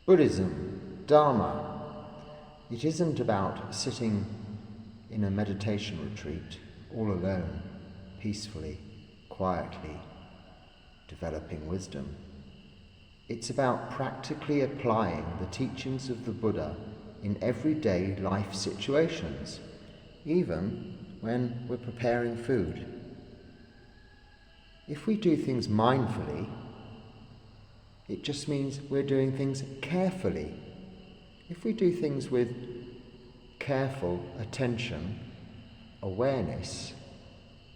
Buddhism, Dhamma, it isn't about sitting in a meditation retreat all alone, peacefully, quietly, developing wisdom. It's about practically applying the teachings of the Buddha in everyday life situations, even when we're preparing food. If we do things mindfully, it just means we're doing things carefully. If we do things with careful attention, awareness,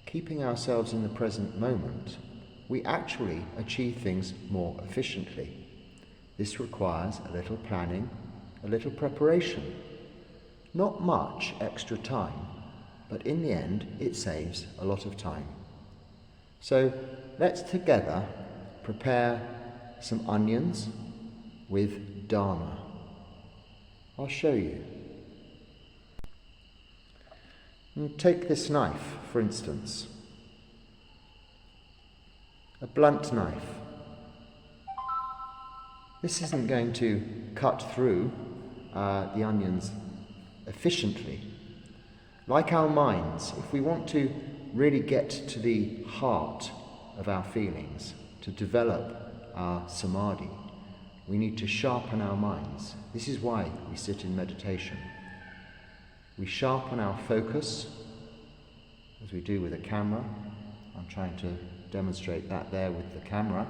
keeping ourselves in the present moment, we actually achieve things more efficiently. This requires a little planning, a little preparation. Not much extra time, but in the end it saves a lot of time. So let's together prepare some onions with Dhamma. I'll show you. And take this knife, for instance. A blunt knife. This isn't going to cut through the onions efficiently. Like our minds, if we want to really get to the heart of our feelings, to develop our samadhi, we need to sharpen our minds. This is why we sit in meditation. We sharpen our focus, as we do with a camera. I'm trying to demonstrate that there with the camera.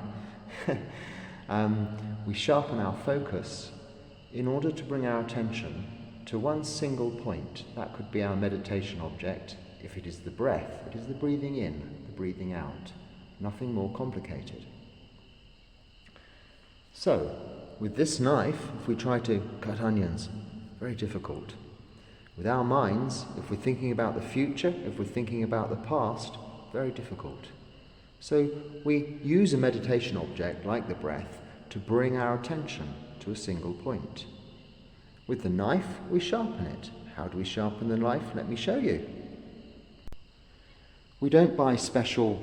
We sharpen our focus in order to bring our attention to one single point. That could be our meditation object. If it is the breath, it is the breathing in, the breathing out. Nothing more complicated. So, with this knife, if we try to cut onions, very difficult. With our minds, if we're thinking about the future, if we're thinking about the past, very difficult. So we use a meditation object like the breath to bring our attention to a single point. With the knife, we sharpen it. How do we sharpen the knife? Let me show you. We don't buy special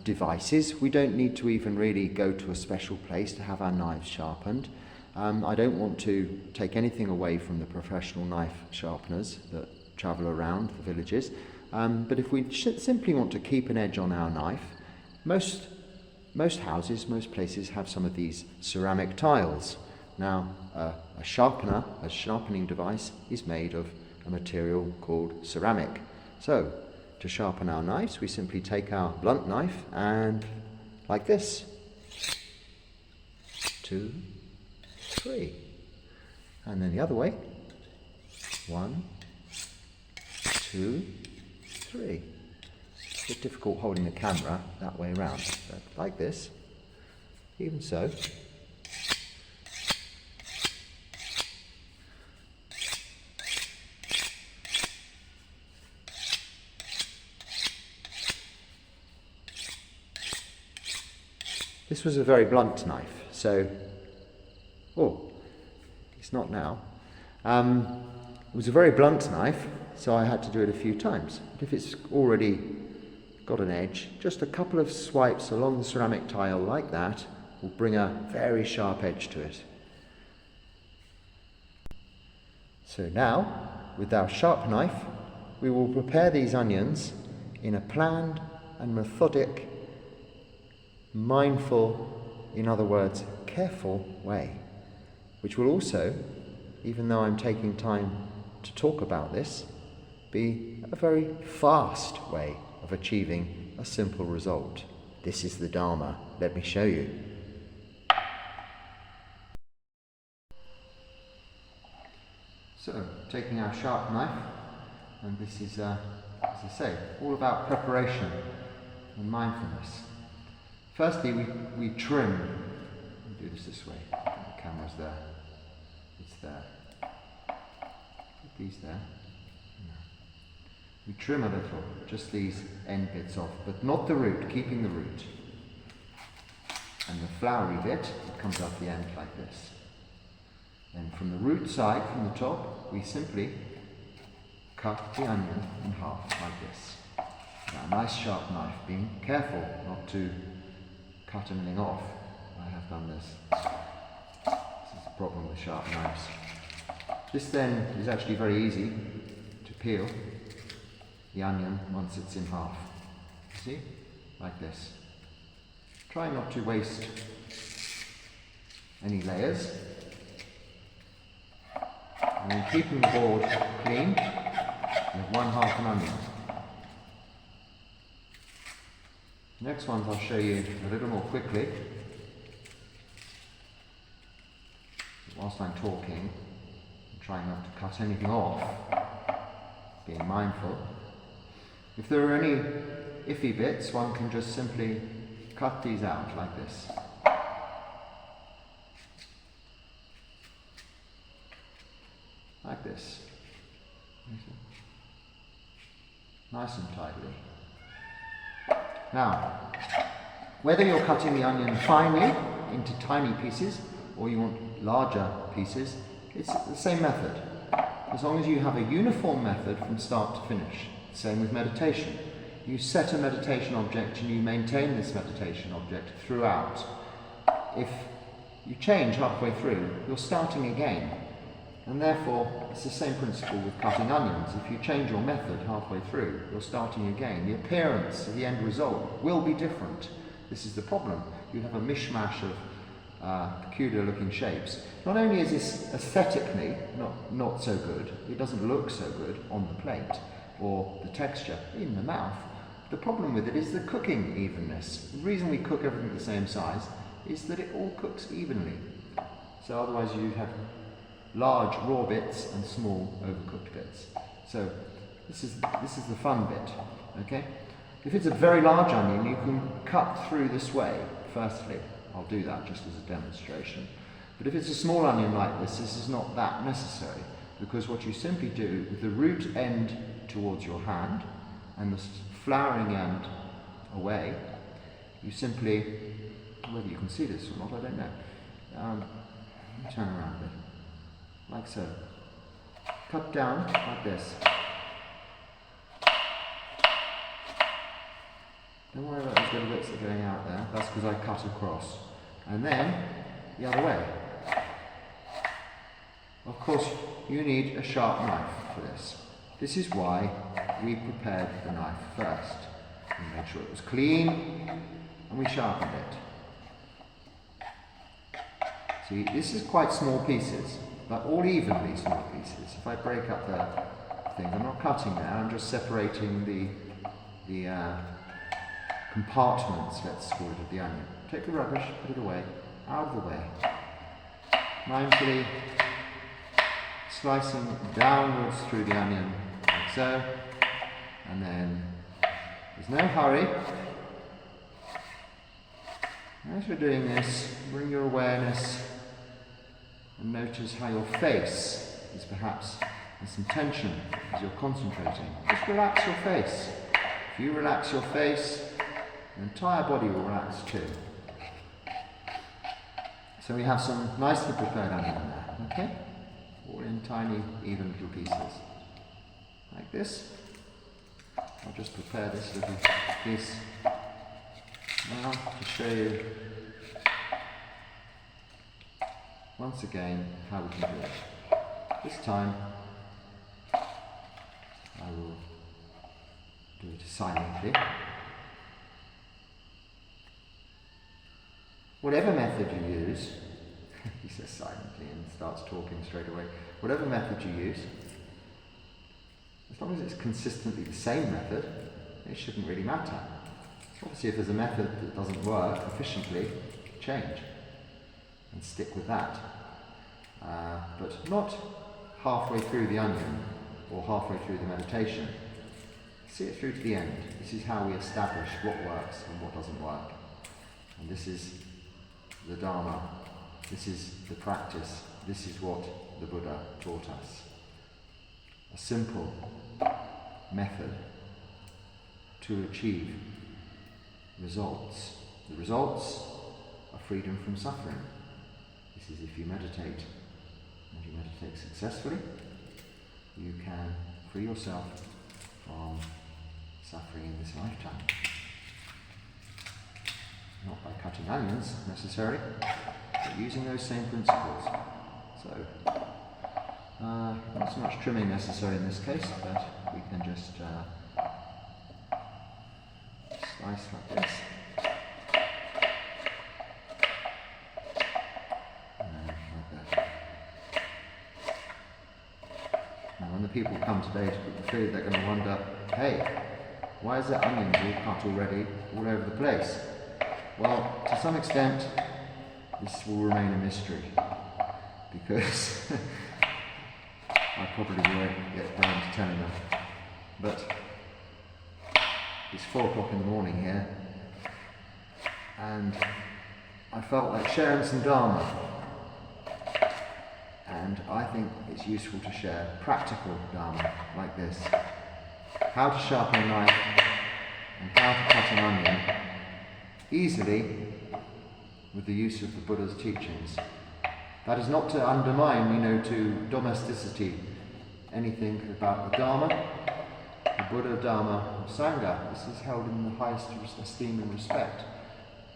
devices. We don't need to even really go to a special place to have our knives sharpened. I don't want to take anything away from the professional knife sharpeners that travel around the villages, but if we simply want to keep an edge on our knife, most houses, most places have some of these ceramic tiles. Now, a sharpening device is made of a material called ceramic. So, to sharpen our knives, we simply take our blunt knife and like this. 2, 3. And then the other way. 1, 2, 3. It's a bit difficult holding the camera that way around, but like this. Even so. This was a very blunt knife, so it's not now. It was a very blunt knife, so I had to do it a few times. But if it's already got an edge, just a couple of swipes along the ceramic tile like that will bring a very sharp edge to it. So now, with our sharp knife, we will prepare these onions in a planned and methodic, mindful, in other words, careful way, which will also, even though I'm taking time to talk about this, be a very fast way of achieving a simple result. This is the Dhamma. Let me show you. So, taking our sharp knife, and this is, as I say, all about preparation and mindfulness. Firstly, we trim. Let me do this way. The camera's there. It's there. Put these there. We trim a little, just these end bits off, but not the root, keeping the root. And the flowery bit, it comes out the end like this. Then from the root side, from the top, we simply cut the onion in half like this. Now, a nice sharp knife, being careful not to cut anything off. I have done this. This is problem with sharp knives. This then is actually very easy to peel the onion once it's in half. See? Like this. Try not to waste any layers. And then keeping the board clean with 1/2 an onion. Next ones I'll show you a little more quickly. Whilst I'm talking, I'm trying not to cut anything off, being mindful. If there are any iffy bits, one can just simply cut these out like this. Like this. Nice and tidily. Now, whether you're cutting the onion finely into tiny pieces or you want larger pieces, it's the same method. As long as you have a uniform method from start to finish. Same with meditation. You set a meditation object and you maintain this meditation object throughout. If you change halfway through, you're starting again. And therefore, it's the same principle with cutting onions. If you change your method halfway through, you're starting again. The appearance of the end result will be different. This is the problem. You have a mishmash of peculiar looking shapes. Not only is this aesthetically not so good, it doesn't look so good on the plate, or the texture in the mouth, the problem with it is the cooking evenness. The reason we cook everything the same size is that it all cooks evenly. So otherwise you'd have large raw bits and small overcooked bits. So this is the fun bit, okay? If it's a very large onion, you can cut through this way, firstly. I'll do that just as a demonstration. But if it's a small onion like this is not that necessary, because what you simply do with the root end towards your hand and the flowering end away, you simply, whether you can see this or not, I don't know. Let me turn around a bit. Like so. Cut down like this. Don't worry about those little bits that are going out there, that's because I cut across. And then, the other way. Of course, you need a sharp knife for this. This is why we prepared the knife first. We made sure it was clean, and we sharpened it. See, this is quite small pieces, but all evenly small pieces. If I break up the thing, I'm not cutting there, I'm just separating the compartments, let's call it, of the onion. Take the rubbish, put it away, out of the way. Mindfully slicing downwards through the onion, like so. And then, there's no hurry. As we're doing this, bring your awareness and notice how your face is perhaps in some tension as you're concentrating. Just relax your face. If you relax your face, the entire body will relax too. So we have some nicely prepared onion there, okay? All in tiny, even little pieces. Like this. I'll just prepare this little piece now to show you once again how we can do it. This time I will do it silently. Whatever method you use, he says silently and starts talking straight away. Whatever method you use, as long as it's consistently the same method, it shouldn't really matter. Obviously, if there's a method that doesn't work efficiently, change and stick with that. But not halfway through the onion or halfway through the meditation. See it through to the end. This is how we establish what works and what doesn't work. And this is the Dhamma. This is the practice. This is what the Buddha taught us. A simple method to achieve results. The results are freedom from suffering. This is if you meditate, and you meditate successfully, you can free yourself from suffering in this lifetime. Not by cutting onions necessarily, but using those same principles. So, not so much trimming necessary in this case, but we can just slice like this. And like that. Now when the people come today to cook the food, they're going to wonder, hey, why is there onions all cut already all over the place? Well, to some extent, this will remain a mystery, because I probably won't get round to telling them. But it's 4 o'clock in the morning here, and I felt like sharing some Dhamma. And I think it's useful to share practical Dhamma like this. How to sharpen a knife and how to cut an onion easily with the use of the Buddha's teachings. That is not to undermine, to domesticity anything about the Dhamma, the Buddha, Dhamma, Sangha. This is held in the highest esteem and respect.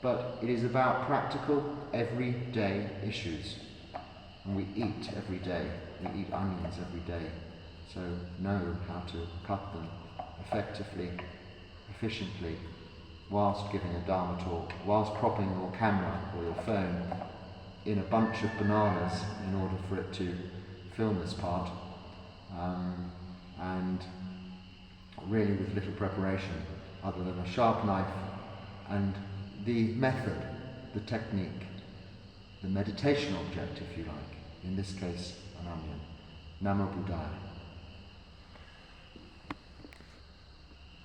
But it is about practical, everyday issues. And we eat every day. We eat onions every day. So know how to cut them effectively, efficiently, whilst giving a Dhamma talk, whilst propping your camera or your phone in a bunch of bananas in order for it to film this part, and really with little preparation other than a sharp knife and the method, the technique, the meditation object, if you like, in this case an onion. Namo Buddhaya.